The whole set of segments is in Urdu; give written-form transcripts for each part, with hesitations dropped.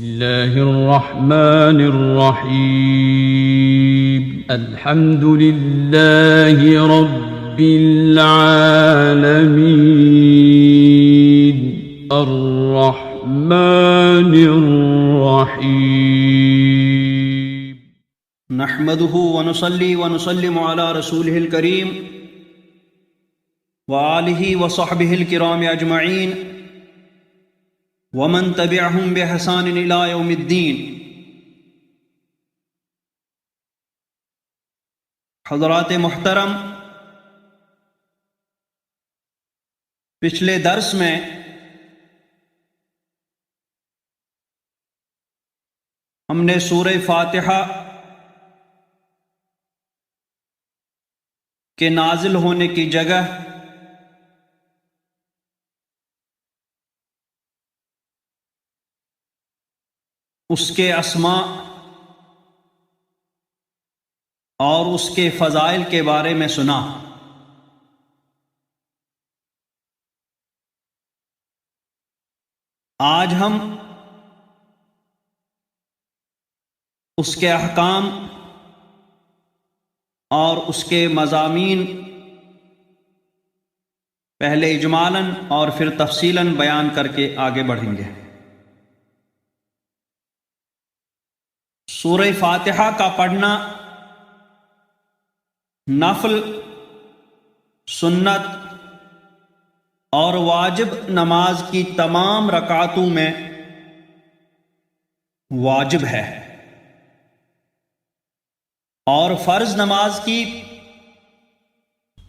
الله الرحمن الرحيم الحمد لله رب العالمين الرحمن الرحيم نحمده ونصلي ونسلم على رسوله الكريم وآله وصحبه الكرام أجمعين ومن تبعهم بإحسان إلى يوم الدين۔ حضرات محترم، پچھلے درس میں ہم نے سورہ فاتحہ کے نازل ہونے کی جگہ، اس کے اسماء اور اس کے فضائل کے بارے میں سنا۔ آج ہم اس کے احکام اور اس کے مضامین پہلے اجمالاً اور پھر تفصیلاً بیان کر کے آگے بڑھیں گے۔ سورہ فاتحہ کا پڑھنا نفل، سنت اور واجب نماز کی تمام رکعتوں میں واجب ہے، اور فرض نماز کی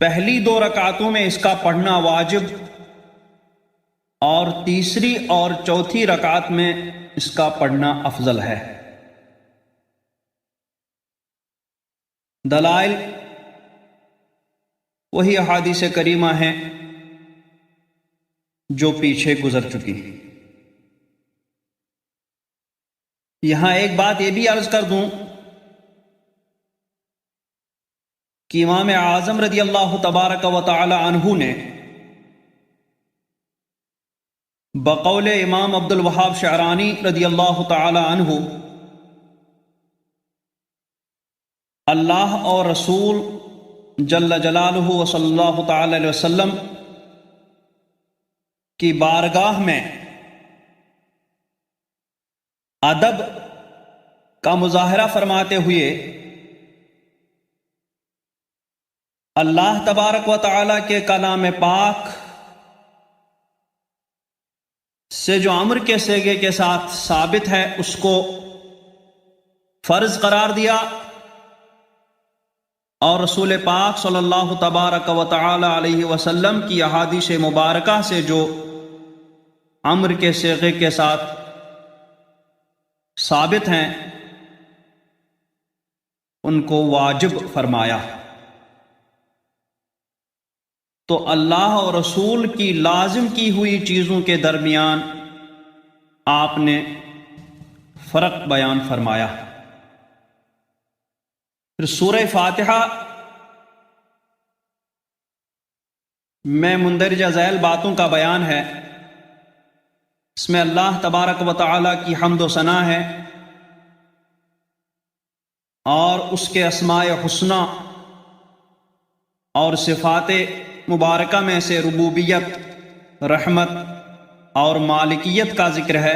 پہلی 2 رکعتوں میں اس کا پڑھنا واجب، اور تیسری اور چوتھی رکعت میں اس کا پڑھنا افضل ہے۔ دلائل وہی احادیث کریمہ ہیں جو پیچھے گزر چکی۔ یہاں ایک بات یہ بھی عرض کر دوں کہ امام اعظم رضی اللہ تبارک و تعالی عنہ نے بقول امام عبد الوہاب شعرانی رضی اللہ تعالی عنہ اللہ اور رسول جل جلالہ و صلی اللہ تعالی علیہ وسلم کی بارگاہ میں ادب کا مظاہرہ فرماتے ہوئے اللہ تبارک و تعالی کے کلام پاک سے جو امر کے صیغے کے ساتھ ثابت ہے اس کو فرض قرار دیا، اور رسول پاک صلی اللہ تبارک و تعالی علیہ وسلم کی احادیث مبارکہ سے جو امر کے صیغے کے ساتھ ثابت ہیں ان کو واجب فرمایا۔ تو اللہ اور رسول کی لازم کی ہوئی چیزوں کے درمیان آپ نے فرق بیان فرمایا۔ پھر سورہ فاتحہ میں مندرجہ ذیل باتوں کا بیان ہے۔ اس میں اللہ تبارک و تعالی کی حمد و ثنا ہے، اور اس کے اسماء حسنی اور صفات مبارکہ میں سے ربوبیت، رحمت اور مالکیت کا ذکر ہے،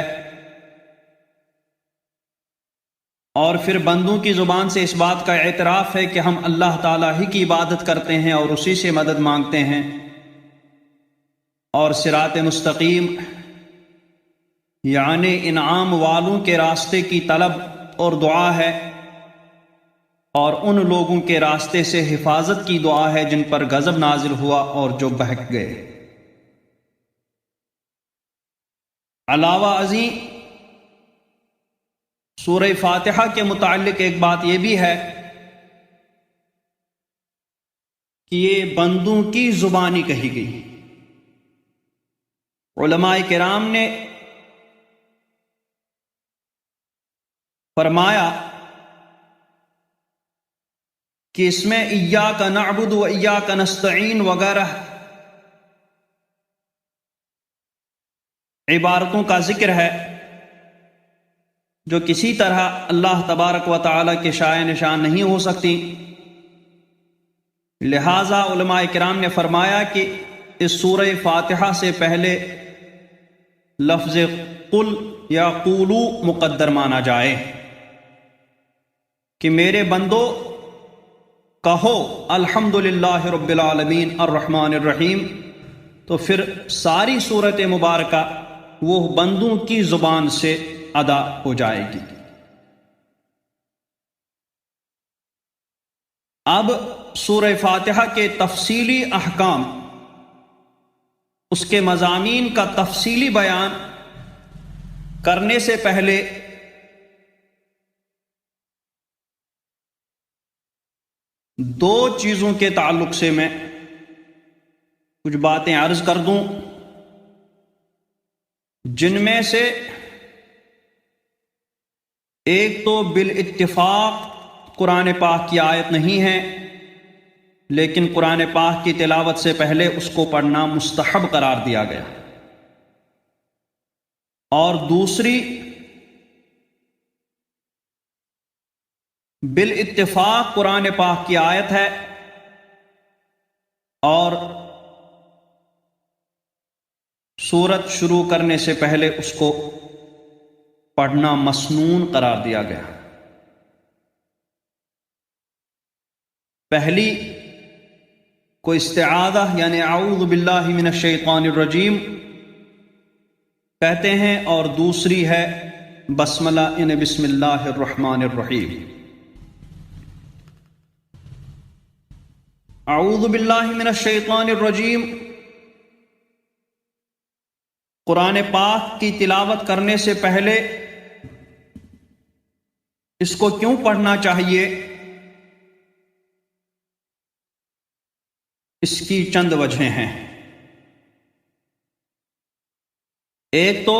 اور پھر بندوں کی زبان سے اس بات کا اعتراف ہے کہ ہم اللہ تعالیٰ ہی کی عبادت کرتے ہیں اور اسی سے مدد مانگتے ہیں، اور صراط مستقیم یعنی انعام والوں کے راستے کی طلب اور دعا ہے، اور ان لوگوں کے راستے سے حفاظت کی دعا ہے جن پر غضب نازل ہوا اور جو بہک گئے۔ علاوہ ازیں سورہ فاتحہ کے متعلق ایک بات یہ بھی ہے کہ یہ بندوں کی زبانی کہی گئی۔ علماء کرام نے فرمایا کہ اس میں ایاک نعبد و ایاک نستعین وغیرہ عبارتوں کا ذکر ہے، جو کسی طرح اللہ تبارک و تعالی کے شائع نشان نہیں ہو سکتی۔ لہٰذا علماء کرام نے فرمایا کہ اس سورہ فاتحہ سے پہلے لفظ قل یا قولو مقدر مانا جائے کہ میرے بندو کہو الحمدللہ رب العالمین الرحمن الرحیم، تو پھر ساری صورت مبارکہ وہ بندوں کی زبان سے ادا ہو جائے گی۔ اب سورہ فاتحہ کے تفصیلی احکام، اس کے مضامین کا تفصیلی بیان کرنے سے پہلے دو چیزوں کے تعلق سے میں کچھ باتیں عرض کر دوں، جن میں سے ایک تو بالاتفاق قرآن پاک کی آیت نہیں ہے، لیکن قرآن پاک کی تلاوت سے پہلے اس کو پڑھنا مستحب قرار دیا گیا، اور دوسری بالاتفاق قرآن پاک کی آیت ہے اور سورت شروع کرنے سے پہلے اس کو پڑھنا مسنون قرار دیا گیا۔ پہلی کو استعاذہ یعنی اعوذ باللہ من الشیطان الرجیم کہتے ہیں، اور دوسری ہے بسملہ یعنی بسم اللہ الرحمن الرحیم۔ اعوذ باللہ من الشیطان الرجیم قرآن پاک کی تلاوت کرنے سے پہلے اس کو کیوں پڑھنا چاہیے؟ اس کی چند وجہیں ہیں۔ ایک تو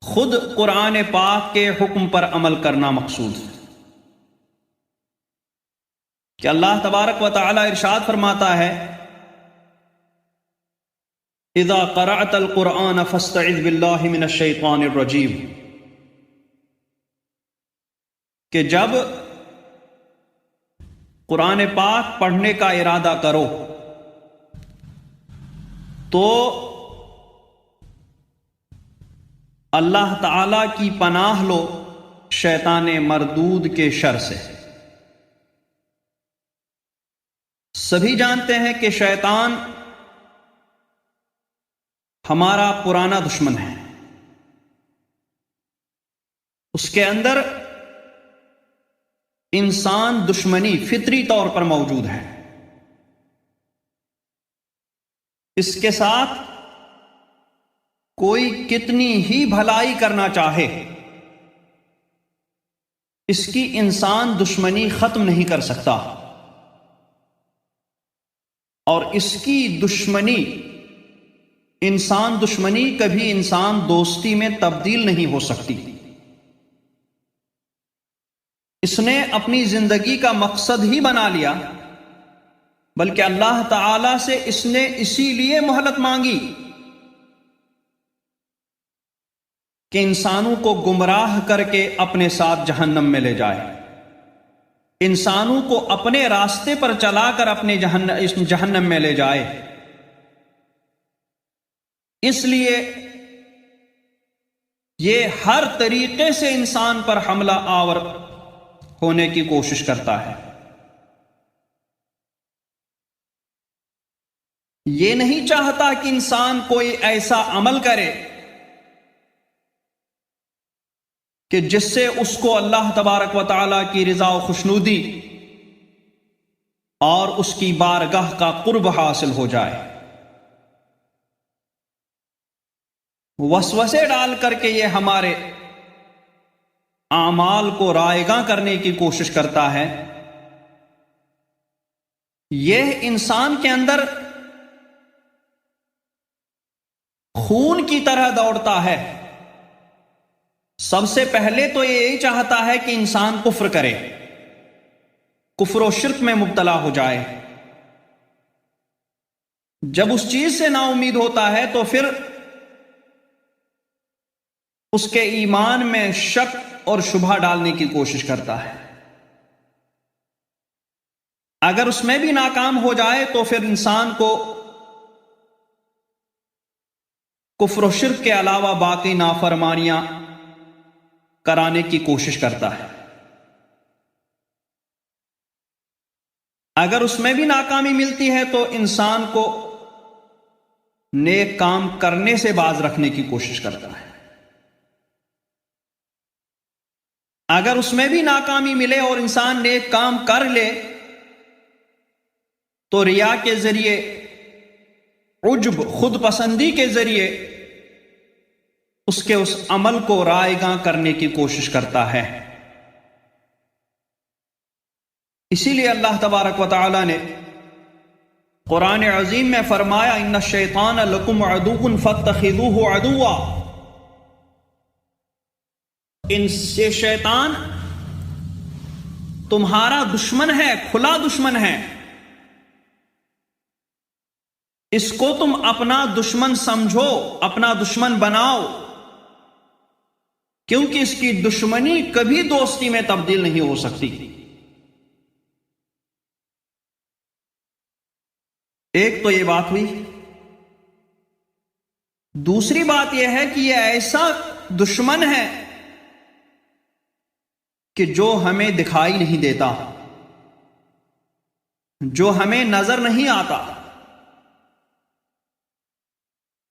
خود قرآن پاک کے حکم پر عمل کرنا مقصود ہے کہ اللہ تبارک و تعالی ارشاد فرماتا ہے اذا قرأت القرآن فاستعذ باللہ من الشیطان الرجیم، کہ جب قرآن پاک پڑھنے کا ارادہ کرو تو اللہ تعالی کی پناہ لو شیطان مردود کے شر سے۔ سبھی جانتے ہیں کہ شیطان ہمارا پرانا دشمن ہے، اس کے اندر انسان دشمنی فطری طور پر موجود ہے۔ اس کے ساتھ کوئی کتنی ہی بھلائی کرنا چاہے، اس کی انسان دشمنی ختم نہیں کر سکتا، اور اس کی دشمنی کبھی انسان دوستی میں تبدیل نہیں ہو سکتی۔ اس نے اپنی زندگی کا مقصد ہی بنا لیا، بلکہ اللہ تعالی سے اس نے اسی لیے مہلت مانگی کہ انسانوں کو گمراہ کر کے اپنے ساتھ جہنم میں لے جائے، انسانوں کو اپنے راستے پر چلا کر اپنے جہنم میں لے جائے۔ اس لیے یہ ہر طریقے سے انسان پر حملہ آور ہونے کی کوشش کرتا ہے۔ یہ نہیں چاہتا کہ انسان کوئی ایسا عمل کرے کہ جس سے اس کو اللہ تبارک و تعالی کی رضا و خوشنودی اور اس کی بارگاہ کا قرب حاصل ہو جائے۔ وسوسے ڈال کر کے یہ ہمارے اعمال کو رائیگاں کرنے کی کوشش کرتا ہے۔ یہ انسان کے اندر خون کی طرح دوڑتا ہے۔ سب سے پہلے تو یہ یہی چاہتا ہے کہ انسان کفر کرے، کفر و شرک میں مبتلا ہو جائے۔ جب اس چیز سے نا امید ہوتا ہے تو پھر اس کے ایمان میں شک اور شبہ ڈالنے کی کوشش کرتا ہے. اگر اس میں بھی ناکام ہو جائے تو پھر انسان کو کفر و شرک کے علاوہ باقی نافرمانیاں کرانے کی کوشش کرتا ہے. اگر اس میں بھی ناکامی ملتی ہے تو انسان کو نیک کام کرنے سے باز رکھنے کی کوشش کرتا ہے. اگر اس میں بھی ناکامی ملے اور انسان نیک کام کر لے تو ریا کے ذریعے، عجب، خود پسندی کے ذریعے اس کے اس عمل کو رائیگاں کرنے کی کوشش کرتا ہے. اسی لیے اللہ تبارک و تعالی نے قرآن عظیم میں فرمایا ان الشیطان لکم عدو فاتخذوہ عدوا. ان سے شیطان تمہارا دشمن ہے، کھلا دشمن ہے. اس کو تم اپنا دشمن سمجھو، اپنا دشمن بناؤ، کیونکہ اس کی دشمنی کبھی دوستی میں تبدیل نہیں ہو سکتی. ایک تو یہ بات ہوئی. دوسری بات یہ ہے کہ یہ ایسا دشمن ہے کہ جو ہمیں دکھائی نہیں دیتا، جو ہمیں نظر نہیں آتا.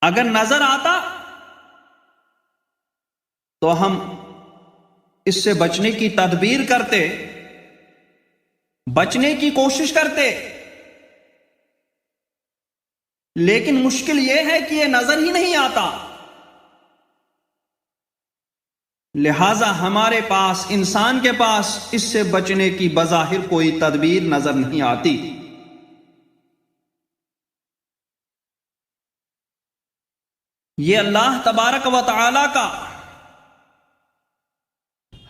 اگر نظر آتا تو ہم اس سے بچنے کی تدبیر کرتے، بچنے کی کوشش کرتے. لیکن مشکل یہ ہے کہ یہ نظر ہی نہیں آتا. لہذا ہمارے پاس، انسان کے پاس اس سے بچنے کی بظاہر کوئی تدبیر نظر نہیں آتی. یہ اللہ تبارک و تعالی کا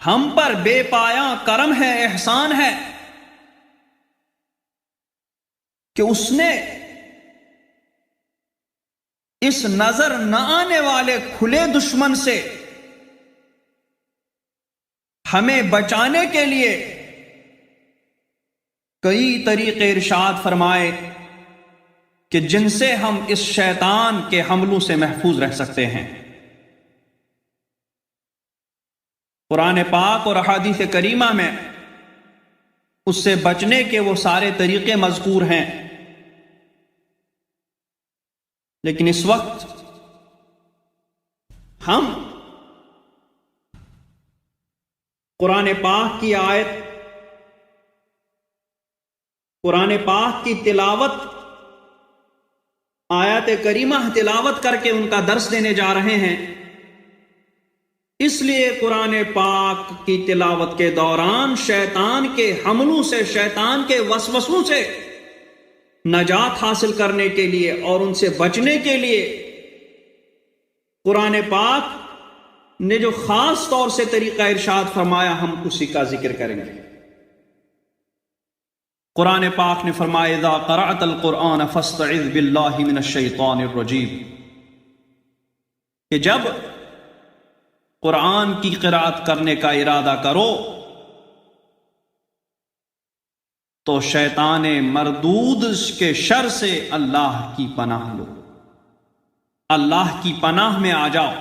ہم پر بے پایاں کرم ہے، احسان ہے کہ اس نے اس نظر نہ آنے والے کھلے دشمن سے ہمیں بچانے کے لیے کئی طریقے ارشاد فرمائے کہ جن سے ہم اس شیطان کے حملوں سے محفوظ رہ سکتے ہیں. قرآن پاک اور احادیث کریمہ میں اس سے بچنے کے وہ سارے طریقے مذکور ہیں. لیکن اس وقت ہم قرآن پاک کی آیت، قرآن پاک کی تلاوت، آیات کریمہ تلاوت کر کے ان کا درس دینے جا رہے ہیں. اس لیے قرآن پاک کی تلاوت کے دوران شیطان کے حملوں سے، شیطان کے وسوسوں سے نجات حاصل کرنے کے لیے اور ان سے بچنے کے لیے قرآن پاک نے جو خاص طور سے طریقہ ارشاد فرمایا، ہم اسی کا ذکر کریں گے. قرآن پاک نے فرمایا اذا قرأت القرآن فاستعذ باللہ من الشیطان الرجیم، کہ جب قرآن کی قرأت کرنے کا ارادہ کرو تو شیطان مردود کے شر سے اللہ کی پناہ لو، اللہ کی پناہ میں آ جاؤ،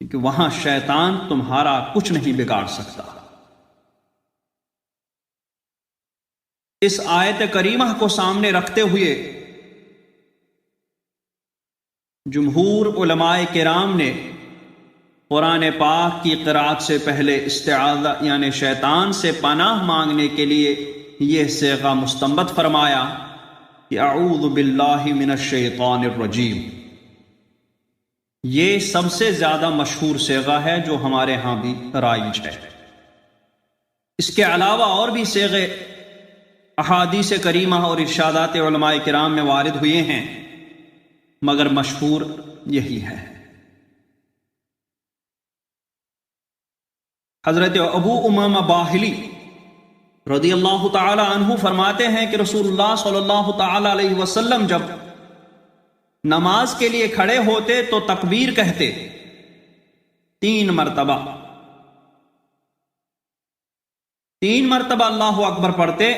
کیونکہ وہاں شیطان تمہارا کچھ نہیں بگاڑ سکتا. اس آیت کریمہ کو سامنے رکھتے ہوئے جمہور علماء کرام نے قرآن پاک کی قرأت سے پہلے استعاذہ یعنی شیطان سے پناہ مانگنے کے لیے یہ صیغہ مستنبت فرمایا کہ اعوذ باللہ من الشیطان الرجیم. یہ سب سے زیادہ مشہور صیغہ ہے جو ہمارے ہاں بھی رائج ہے. اس کے علاوہ اور بھی صیغے احادیث کریمہ اور ارشادات علماء کرام میں وارد ہوئے ہیں، مگر مشہور یہی ہے. حضرت ابو امامہ باہلی رضی اللہ تعالی عنہ فرماتے ہیں کہ رسول اللہ صلی اللہ تعالی علیہ وسلم جب نماز کے لیے کھڑے ہوتے تو تکبیر کہتے، 3 مرتبہ اللہ اکبر پڑھتے،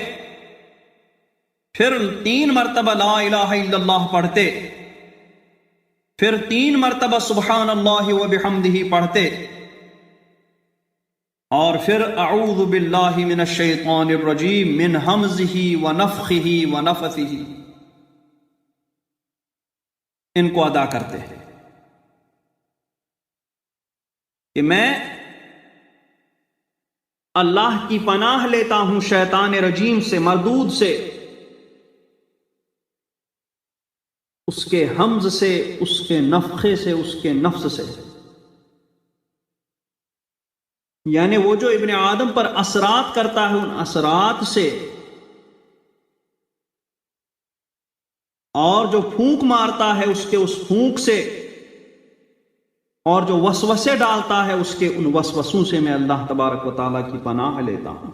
پھر 3 مرتبہ لا الہ الا اللہ پڑھتے، پھر 3 مرتبہ سبحان اللہ و بحمدہ پڑھتے، اور پھر اعوذ باللہ من الشیطان الرجیم من ہمزہ ونفخہ ونفثہ، ان کو ادا کرتے ہیں کہ میں اللہ کی پناہ لیتا ہوں شیطان رجیم سے، مردود سے، اس کے حمز سے، اس کے نفخے سے، اس کے نفس سے، یعنی وہ جو ابن آدم پر اثرات کرتا ہے، ان اثرات سے، اور جو پھونک مارتا ہے اس کے اس پھونک سے، اور جو وسوسے ڈالتا ہے اس کے ان وسوسوں سے میں اللہ تبارک و تعالیٰ کی پناہ لیتا ہوں۔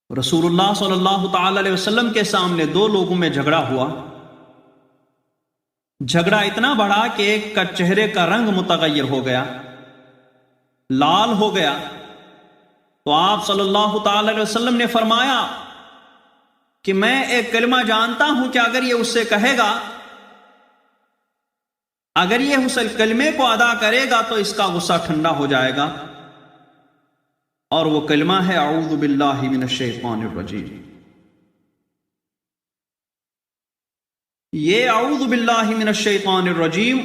رسول اللہ صلی اللہ تعالی علیہ وسلم کے سامنے 2 لوگوں میں جھگڑا ہوا، جھگڑا اتنا بڑا کہ ایک کا چہرے کا رنگ متغیر ہو گیا، لال ہو گیا، تو آپ صلی اللہ تعالی علیہ وسلم نے فرمایا کہ میں ایک کلمہ جانتا ہوں کہ اگر یہ اس سے کہے گا، اگر یہ اس کلمے کو ادا کرے گا تو اس کا غصہ ٹھنڈا ہو جائے گا، اور وہ کلمہ ہے اعوذ باللہ من الشیطان الرجیم۔ یہ اعوذ باللہ من الشیطان الرجیم،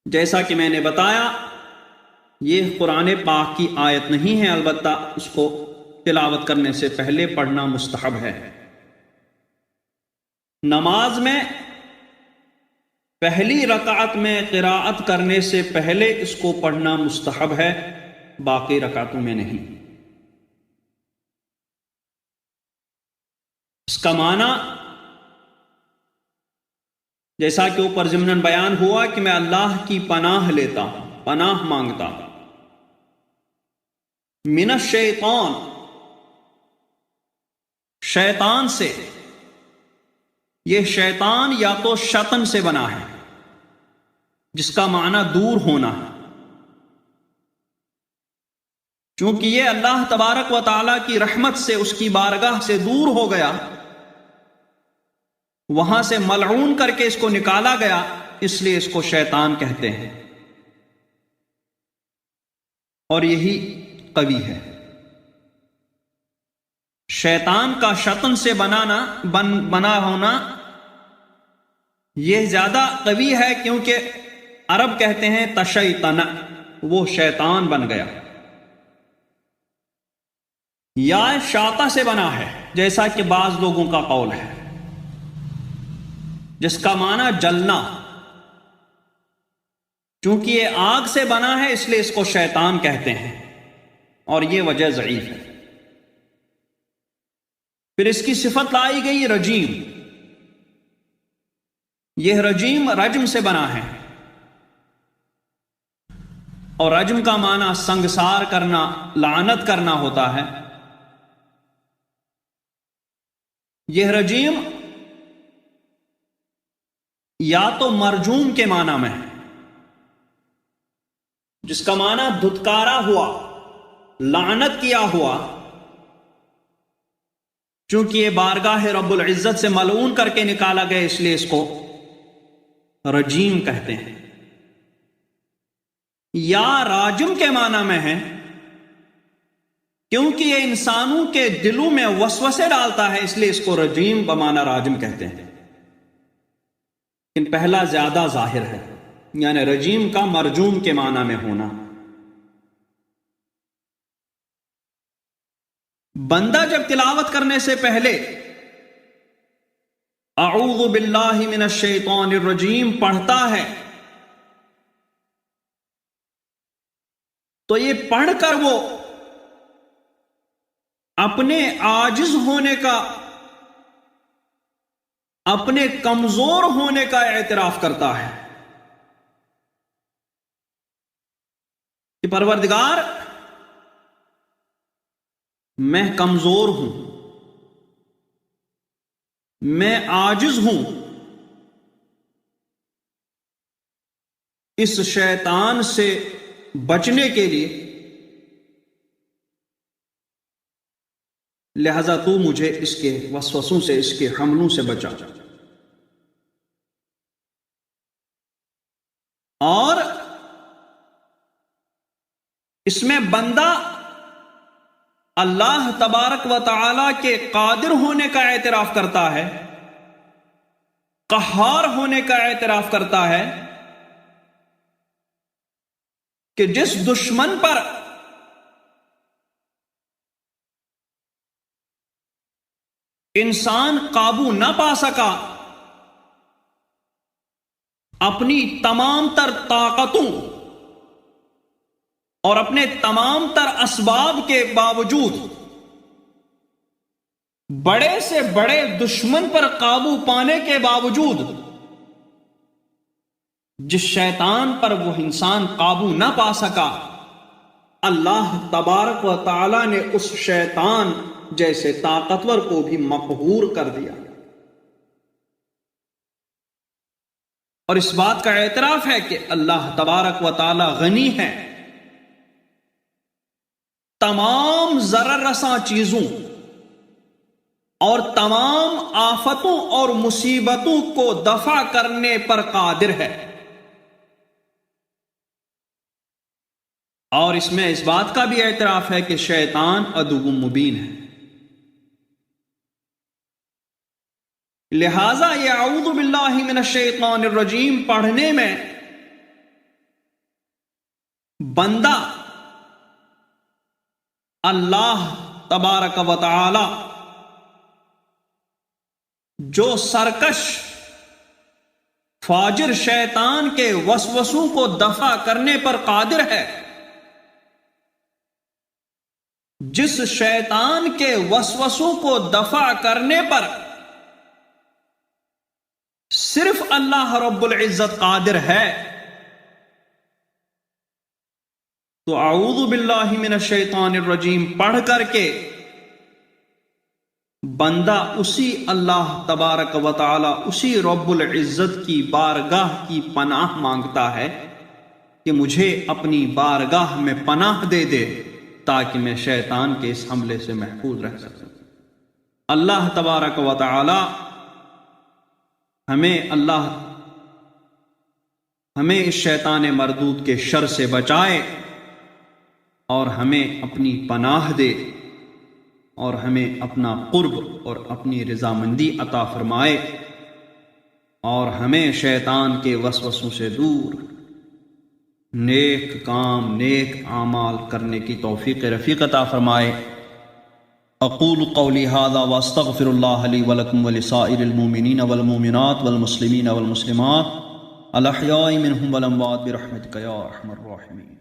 جیسا کہ میں نے بتایا، یہ قرآن پاک کی آیت نہیں ہے، البتہ اس کو تلاوت کرنے سے پہلے پڑھنا مستحب ہے۔ نماز میں پہلی رکعت میں قراءت کرنے سے پہلے اس کو پڑھنا مستحب ہے، باقی رکعتوں میں نہیں۔ اس کا معنی جیسا کہ اوپر ضمناً بیان ہوا کہ میں اللہ کی پناہ لیتا ہوں، پناہ مانگتا ہوں۔ من الشیطان، شیطان سے، یہ شیطان یا تو شطن سے بنا ہے جس کا معنی دور ہونا ہے، چونکہ یہ اللہ تبارک و تعالیٰ کی رحمت سے، اس کی بارگاہ سے دور ہو گیا، وہاں سے ملعون کر کے اس کو نکالا گیا، اس لیے اس کو شیطان کہتے ہیں، اور یہی قوی ہے۔ شیطان کا شطن سے بنا ہونا یہ زیادہ قوی ہے، کیونکہ عرب کہتے ہیں تشیطن، وہ شیطان بن گیا۔ یا شاطہ سے بنا ہے، جیسا کہ بعض لوگوں کا قول ہے، جس کا معنی جلنا، چونکہ یہ آگ سے بنا ہے اس لیے اس کو شیطان کہتے ہیں، اور یہ وجہ ضعیف ہے۔ پھر اس کی صفت لائی گئی رجیم، یہ رجیم رجم سے بنا ہے، اور رجم کا معنی سنگسار کرنا، لعنت کرنا ہوتا ہے۔ یہ رجیم یا تو مرجوم کے معنی میں ہے، جس کا معنی دھتکارا ہوا، لعنت کیا ہوا، چونکہ یہ بارگاہ رب العزت سے ملعون کر کے نکالا گیا، اس لیے اس کو رجیم کہتے ہیں۔ یا راجم کے معنی میں ہے، کیونکہ یہ انسانوں کے دلوں میں وسوسے ڈالتا ہے، اس لیے اس کو رجیم بمعنی راجم کہتے ہیں، لیکن پہلا زیادہ ظاہر ہے، یعنی رجیم کا مرجوم کے معنی میں ہونا۔ بندہ جب تلاوت کرنے سے پہلے اعوذ باللہ من الشیطان الرجیم پڑھتا ہے تو یہ پڑھ کر وہ اپنے عاجز ہونے کا، اپنے کمزور ہونے کا اعتراف کرتا ہے کہ پروردگار میں کمزور ہوں، میں عاجز ہوں، اس شیطان سے بچنے کے لیے، لہذا تو مجھے اس کے وسوسوں سے، اس کے حملوں سے بچا۔ اور اس میں بندہ اللہ تبارک و تعالی کے قادر ہونے کا اعتراف کرتا ہے، قہار ہونے کا اعتراف کرتا ہے، کہ جس دشمن پر انسان قابو نہ پا سکا، اپنی تمام تر طاقتوں اور اپنے تمام تر اسباب کے باوجود بڑے سے بڑے دشمن پر قابو پانے کے باوجود جس شیطان پر وہ انسان قابو نہ پا سکا، اللہ تبارک و تعالی نے اس شیطان جیسے طاقتور کو بھی مقہور کر دیا۔ اور اس بات کا اعتراف ہے کہ اللہ تبارک و تعالی غنی ہے، تمام ضرر رساں چیزوں اور تمام آفتوں اور مصیبتوں کو دفع کرنے پر قادر ہے۔ اور اس میں اس بات کا بھی اعتراف ہے کہ شیطان عدو مبین ہے۔ لہذا یہ اعوذ باللہ من الشیطان الرجیم پڑھنے میں بندہ اللہ تبارک و تعالی جو سرکش فاجر شیطان کے وسوسوں کو دفع کرنے پر قادر ہے، جس شیطان کے وسوسوں کو دفع کرنے پر صرف اللہ رب العزت قادر ہے، تو اعوذ باللہ من الشیطان الرجیم پڑھ کر کے بندہ اسی اللہ تبارک و تعالی، اسی رب العزت کی بارگاہ کی پناہ مانگتا ہے کہ مجھے اپنی بارگاہ میں پناہ دے دے تاکہ میں شیطان کے اس حملے سے محفوظ رہ سکوں۔ اللہ تبارک و تعالی ہمیں اس شیطان مردود کے شر سے بچائے اور ہمیں اپنی پناہ دے اور ہمیں اپنا قرب اور اپنی رضامندی عطا فرمائے اور ہمیں شیطان کے وسوسوں سے دور نیک کام، نیک اعمال کرنے کی توفیق رفیق عطا فرمائے۔ اقول قولی ھذا واستغفر اللہ لی ولکم ولسائر المؤمنین والمؤمنات والمسلمین والمسلمات الاحیاء منہم والاموات برحمتک یا ارحم الراحمین۔